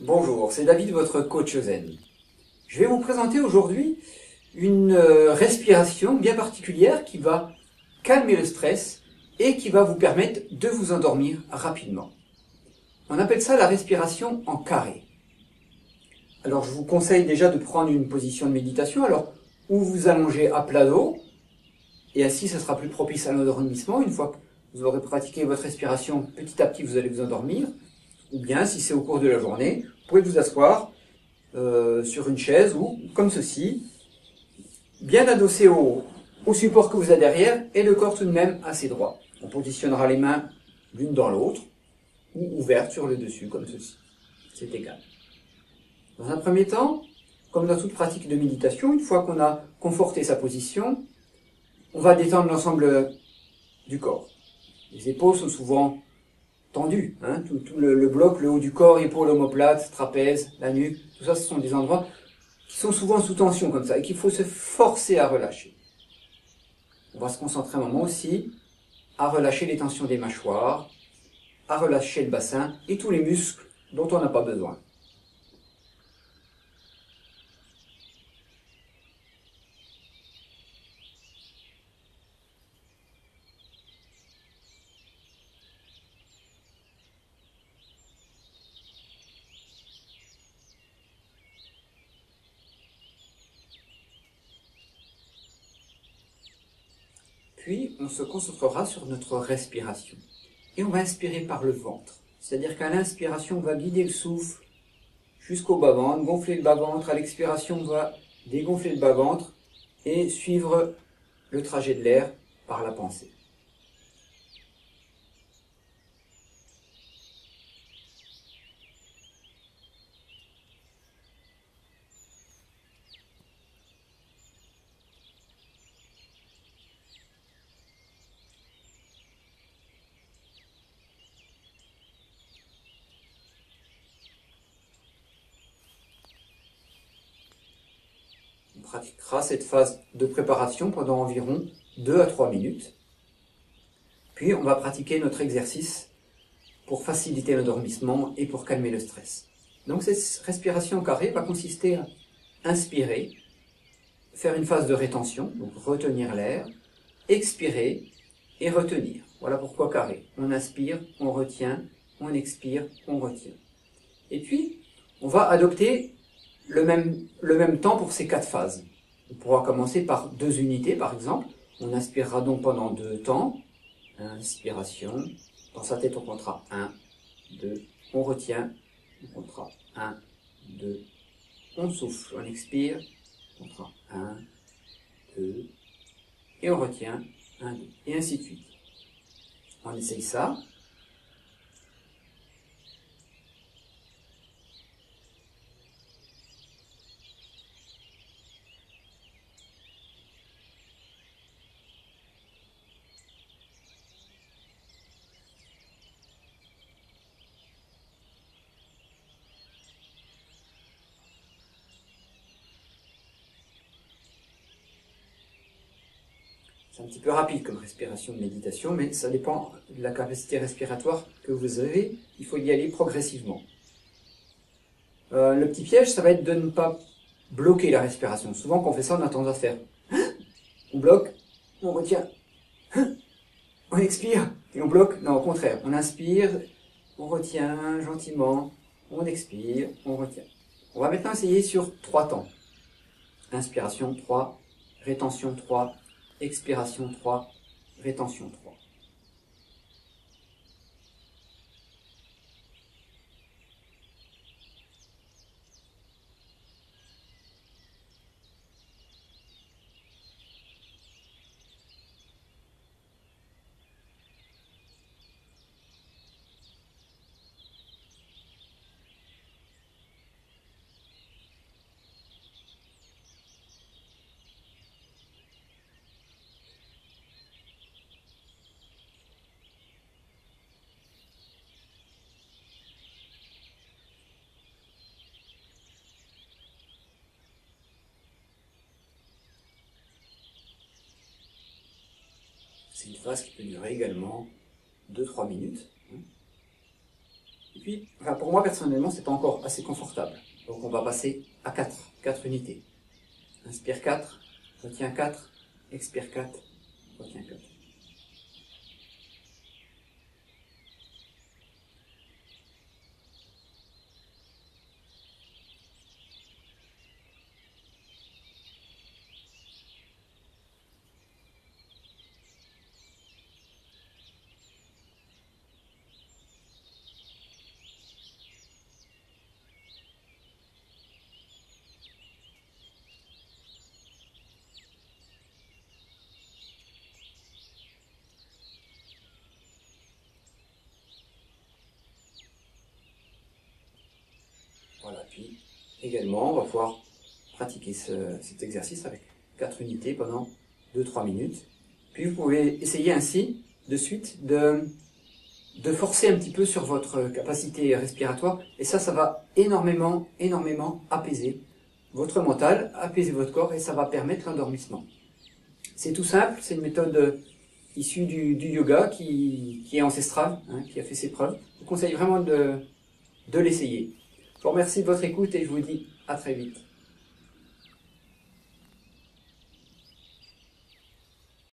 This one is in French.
Bonjour, c'est David, votre coach zen. Je vais vous présenter aujourd'hui une respiration bien particulière qui va calmer le stress et qui va vous permettre de vous endormir rapidement. On appelle ça la respiration en carré. Alors je vous conseille déjà de prendre une position de méditation, alors où vous allongez à plat dos, et ainsi ça sera plus propice à l'endormissement. Une fois que vous aurez pratiqué votre respiration, petit à petit vous allez vous endormir. Ou bien, si c'est au cours de la journée, vous pouvez vous asseoir sur une chaise ou comme ceci, bien adossé au support que vous avez derrière et le corps tout de même assez droit. On positionnera les mains l'une dans l'autre ou ouvertes sur le dessus comme ceci. C'est égal. Dans un premier temps, comme dans toute pratique de méditation, une fois qu'on a conforté sa position, on va détendre l'ensemble du corps. Les épaules sont souvent tendu, hein, tout le bloc, le haut du corps, épaules, omoplates, trapèze, la nuque, tout ça, ce sont des endroits qui sont souvent sous tension comme ça et qu'il faut se forcer à relâcher. On va se concentrer un moment aussi à relâcher les tensions des mâchoires, à relâcher le bassin et tous les muscles dont on n'a pas besoin. Puis, on se concentrera sur notre respiration. Et on va inspirer par le ventre. C'est-à-dire qu'à l'inspiration, on va guider le souffle jusqu'au bas-ventre, gonfler le bas-ventre. À l'expiration, on va dégonfler le bas-ventre et suivre le trajet de l'air par la pensée. On pratiquera cette phase de préparation pendant environ 2 à 3 minutes. Puis on va pratiquer notre exercice pour faciliter l'endormissement et pour calmer le stress. Donc cette respiration carrée va consister à inspirer, faire une phase de rétention, donc retenir l'air, expirer et retenir. Voilà pourquoi carré. On inspire, on retient, on expire, on retient. Et puis, on va adopter le même temps pour ces 4 phases. On pourra commencer par 2 unités, par exemple. On inspirera donc pendant 2 temps. Inspiration. Dans sa tête, on comptera 1, 2. On retient. On comptera 1, 2. On souffle. On expire. On comptera 1, 2. Et on retient 1, 2. Et ainsi de suite. On essaye ça. C'est un petit peu rapide comme respiration de méditation, mais ça dépend de la capacité respiratoire que vous avez. Il faut y aller progressivement. Le petit piège, ça va être de ne pas bloquer la respiration. Souvent, quand on fait ça, on a tendance à faire. On bloque, on retient, on expire, et on bloque. Non, au contraire, on inspire, on retient gentiment, on expire, on retient. On va maintenant essayer sur 3 temps. Inspiration 3, rétention 3, expiration 3, rétention 3. C'est une phase qui peut durer également 2-3 minutes. Et puis, enfin, pour moi personnellement, c'est pas encore assez confortable. Donc on va passer à 4 unités. Inspire 4, retiens 4, expire 4, retiens 4. Voilà, puis également, on va pouvoir pratiquer cet exercice avec 4 unités pendant 2-3 minutes. Puis vous pouvez essayer ainsi, de suite, de forcer un petit peu sur votre capacité respiratoire. Et ça va énormément apaiser votre mental, apaiser votre corps, et ça va permettre l'endormissement. C'est tout simple, c'est une méthode issue du yoga qui est ancestrale, hein, qui a fait ses preuves. Je vous conseille vraiment de l'essayer. Je vous remercie de votre écoute et je vous dis à très vite.